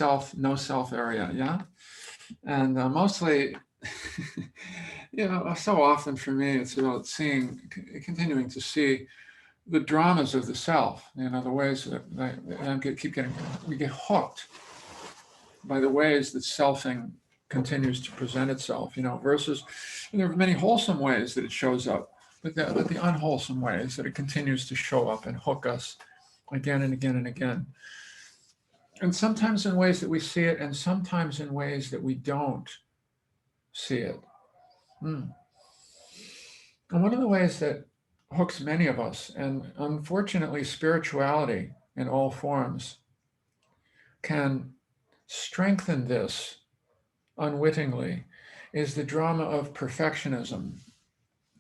self, no self area. Yeah. And mostly, so often for me, it's about continuing to see the dramas of the self, the ways we get hooked by the ways that selfing continues to present itself, versus there are many wholesome ways that it shows up, but the unwholesome ways that it continues to show up and hook us again and again and again. And sometimes in ways that we see it, and sometimes in ways that we don't see it. And one of the ways that hooks many of us, and unfortunately, spirituality in all forms can strengthen this unwittingly, is the drama of perfectionism.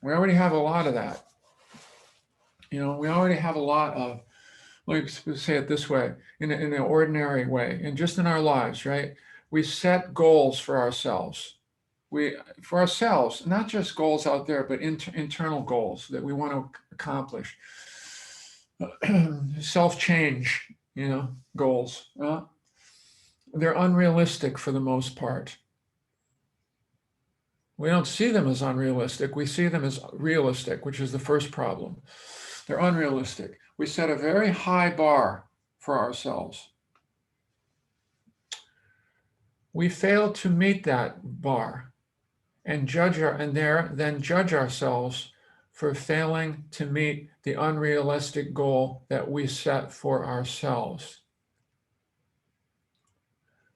We already have a lot of that. We already have a lot of, let's say it this way, in an ordinary way, and just in our lives, right? We set goals for ourselves. Not just goals out there, but internal goals that we want to accomplish. Self-change, goals. They're unrealistic for the most part. We don't see them as unrealistic. We see them as realistic, which is the first problem. They're unrealistic. We set a very high bar for ourselves. We fail to meet that bar and then judge ourselves for failing to meet the unrealistic goal that we set for ourselves,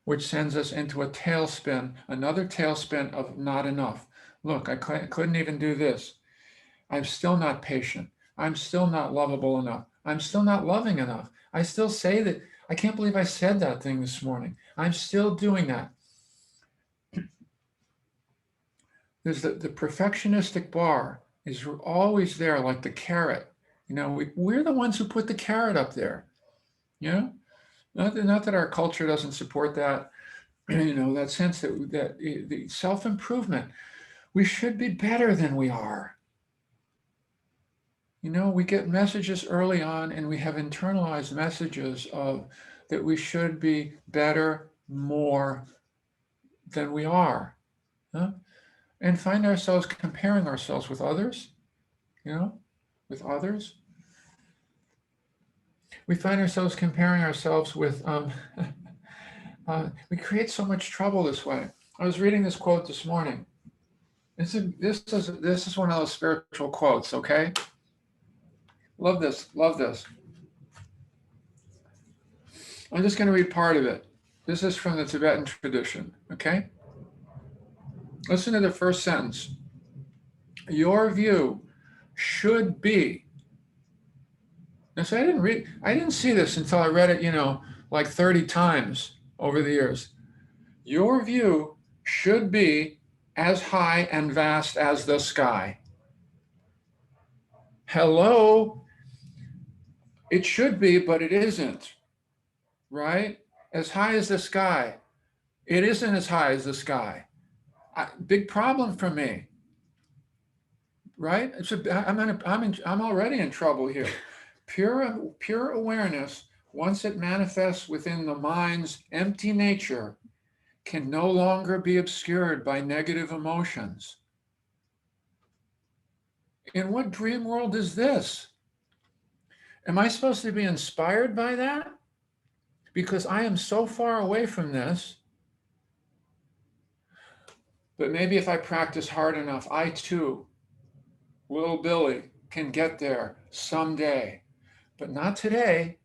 which sends us into a tailspin, another tailspin of not enough. Look, I couldn't even do this. I'm still not patient. I'm still not lovable enough. I'm still not loving enough. I still say that. I can't believe I said that thing this morning. I'm still doing that. There's the perfectionistic bar is always there, like the carrot. We're the ones who put the carrot up there. Not that our culture doesn't support that, that sense that the self-improvement, we should be better than we are. We get messages early on, and we have internalized messages of that we should be better, more than we are, and find ourselves comparing ourselves with others, with others. We find ourselves comparing ourselves with, we create so much trouble this way. I was reading this quote this morning. This is one of those spiritual quotes, okay? Love this. I'm just going to read part of it. This is from the Tibetan tradition, okay? Listen to the first sentence. Your view should be. Now, so I didn't see this until I read it, like 30 times over the years. Your view should be as high and vast as the sky. Hello? It should be, but it isn't, right? As high as the sky. It isn't as high as the sky. Big problem for me, right? I'm already in trouble here. Pure awareness, once it manifests within the mind's empty nature, can no longer be obscured by negative emotions. In what dream world is this? Am I supposed to be inspired by that? Because I am so far away from this. But maybe if I practice hard enough, I too, little Billy, can get there someday. But not today.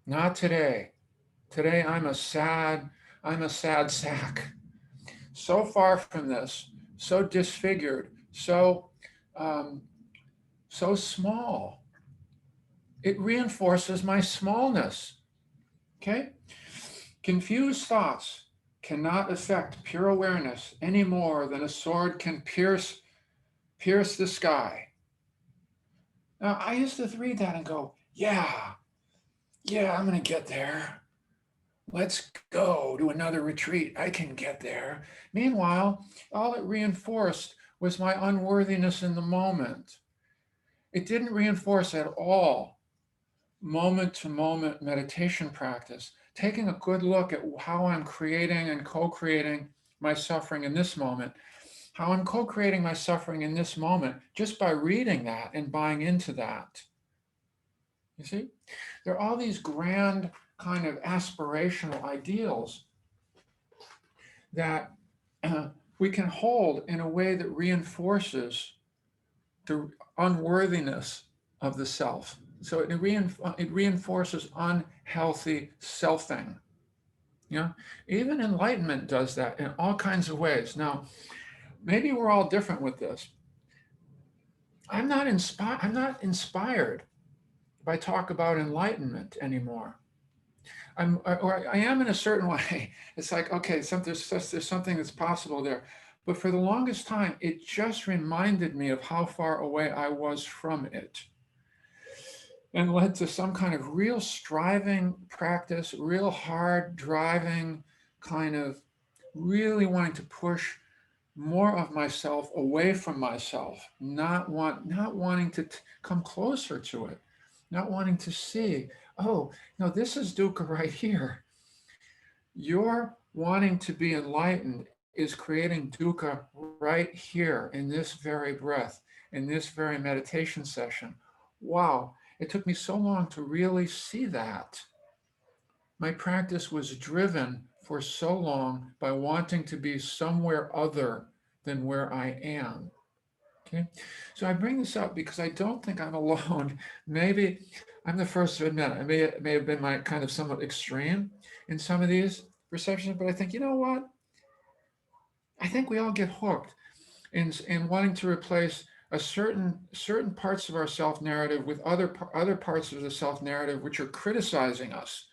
Not today. Today I'm a sad sack. So far from this, so disfigured, so small. It reinforces my smallness. Okay? Confused thoughts cannot affect pure awareness any more than a sword can pierce the sky. Now, I used to read that and go, yeah, I'm going to get there. Let's go to another retreat. I can get there. Meanwhile, all it reinforced was my unworthiness in the moment. It didn't reinforce at all moment-to-moment meditation practice taking a good look at how I'm creating and co-creating my suffering in this moment, how I'm co-creating my suffering in this moment just by reading that and buying into that. You see, there are all these grand kind of aspirational ideals that we can hold in a way that reinforces the unworthiness of the self. So it reinforces unhealthy selfing. Yeah, even enlightenment does that in all kinds of ways. Now, maybe we're all different with this. I'm not inspired. I'm not inspired by talk about enlightenment anymore. Or I am in a certain way. It's like, okay, there's something that's possible there. But for the longest time, it just reminded me of how far away I was from it, and led to some kind of real striving practice, real hard driving kind of really wanting to push more of myself away from myself, not wanting to come closer to it, not wanting to see, oh, no, this is dukkha right here. Your wanting to be enlightened is creating dukkha right here in this very breath, in this very meditation session. Wow, it took me so long to really see that. My practice was driven for so long by wanting to be somewhere other than where I am. Okay, so I bring this up because I don't think I'm alone. Maybe I'm the first to admit it may have been my kind of somewhat extreme in some of these perceptions, but I think, you know what? I think we all get hooked in wanting to replace a certain parts of our self narrative with other parts of the self narrative which are criticizing us.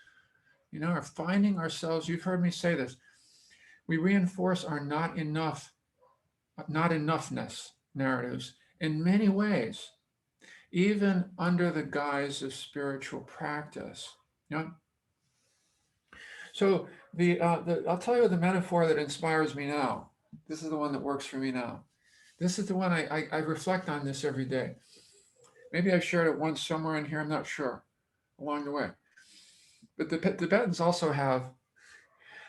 You know, are finding ourselves. You've heard me say this. We reinforce our not enoughness narratives in many ways, even under the guise of spiritual practice. You know? So I'll tell you the metaphor that inspires me now. This is the one that works for me now. This is the one I reflect on this every day. Maybe I shared it once somewhere in here, I'm not sure, along the way. But the Tibetans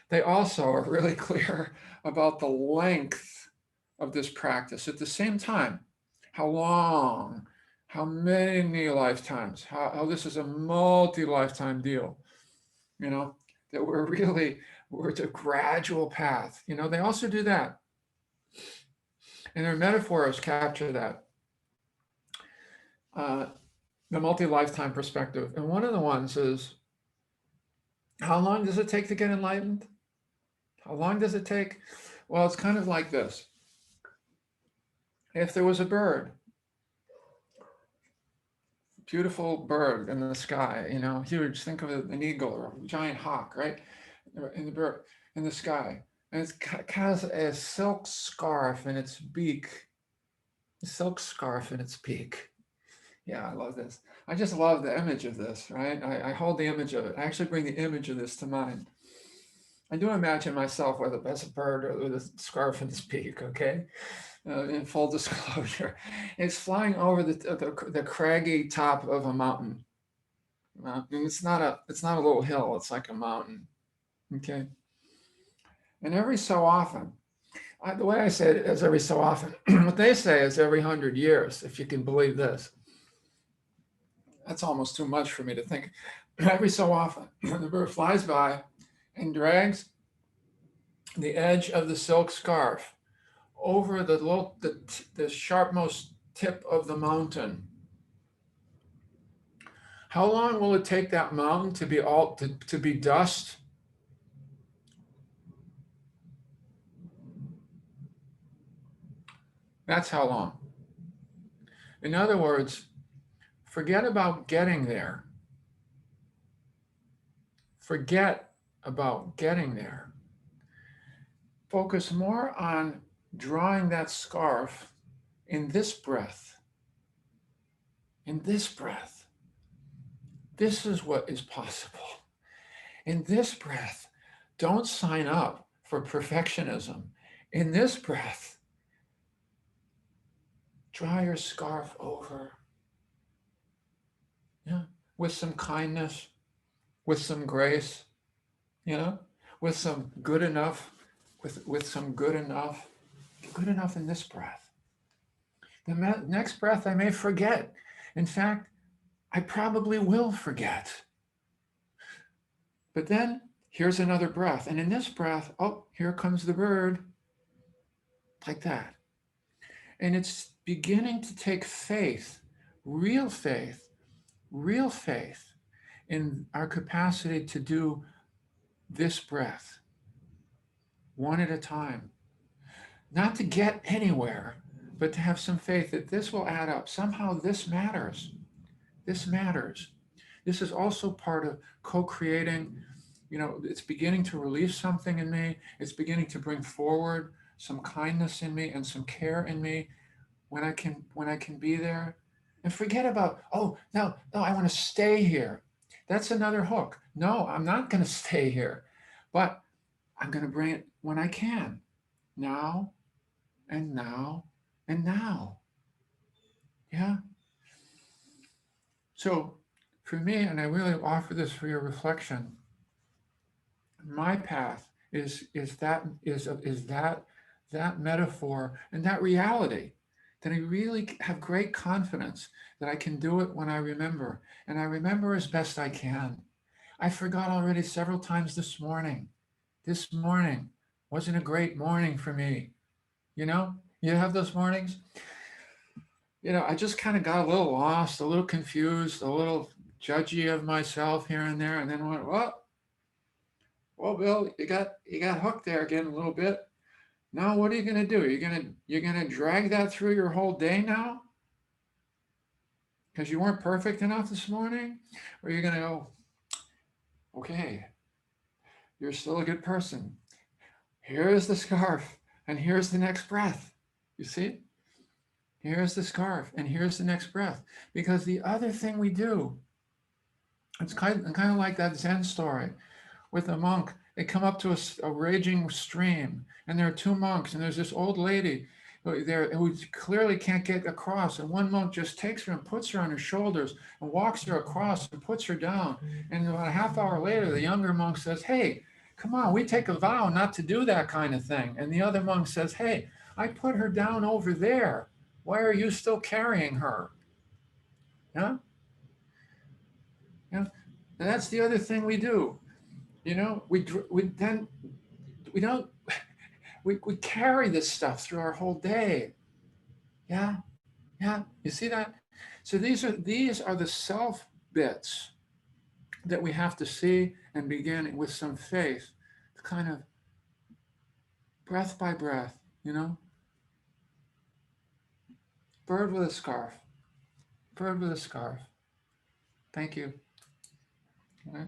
they also are really clear about the length of this practice. At the same time, how long, how many lifetimes, how this is a multi-lifetime deal, you know, that we're a gradual path. You know, they also do that. And their metaphors capture that, the multi-lifetime perspective. And one of the ones is, how long does it take to get enlightened? How long does it take? Well, it's kind of like this. If there was a bird, beautiful bird in the sky, you know, huge, think of an eagle or a giant hawk, right? In the bird, in the sky. And it has a silk scarf in its beak. A silk scarf in its beak. Yeah, I love this. I just love the image of this, right? I hold the image of it. I actually bring the image of this to mind. I do imagine myself with a bird or with a scarf in its beak, okay? In full disclosure. It's flying over the craggy top of a mountain. And it's not a little hill, it's like a mountain, okay? And every so often, the way I say it is every so often, what they say is every 100 years, if you can believe this. That's almost too much for me to think. Every so often, the bird flies by and drags the edge of the silk scarf over the sharpmost tip of the mountain. How long will it take that mountain to be dust? That's how long. In other words, forget about getting there. Forget about getting there. Focus more on drawing that scarf in this breath. In this breath. This is what is possible. In this breath, don't sign up for perfectionism. In this breath, draw your scarf over. Yeah, with some kindness, with some grace, you know, with some good enough, with some good enough in this breath. The next breath I may forget. In fact, I probably will forget. But then here's another breath. And in this breath, oh, here comes the bird, like that. And it's beginning to take faith, real faith, real faith in our capacity to do this breath one at a time. Not to get anywhere, but to have some faith that this will add up. Somehow this matters. This matters. This is also part of co creating. You know, it's beginning to release something in me. It's beginning to bring forward some kindness in me and some care in me when I can be there and forget about, oh, no, I want to stay here. That's another hook. No, I'm not going to stay here, but I'm going to bring it when I can, now and now and now. Yeah. So for me, and I really offer this for your reflection, my path is that metaphor and that reality, that I really have great confidence that I can do it when I remember, and I remember as best I can. I forgot already several times this morning. This morning wasn't a great morning for me. You know, you have those mornings. You know, I just kind of got a little lost, a little confused, a little judgy of myself here and there, and then went, well, Bill, you got hooked there again a little bit. Now, what are you going to do? You're gonna drag that through your whole day now because you weren't perfect enough this morning, or you're going to go, okay, you're still a good person. Here's the scarf, and here's the next breath. You see? Here's the scarf, and here's the next breath. Because the other thing we do, it's kind of like that Zen story with a monk. They come up to a raging stream, and there are two monks, and there's this old lady who clearly can't get across. And one monk just takes her and puts her on his shoulders and walks her across and puts her down. And about a half hour later, the younger monk says, "Hey, come on, we take a vow not to do that kind of thing." And the other monk says, "Hey, I put her down over there. Why are you still carrying her?" Yeah? Yeah? And that's the other thing we do. You know, we then we don't we carry this stuff through our whole day. Yeah, yeah. You see that? So these are the self bits that we have to see and begin with some faith, kind of breath by breath. You know, bird with a scarf, bird with a scarf. Thank you. All right.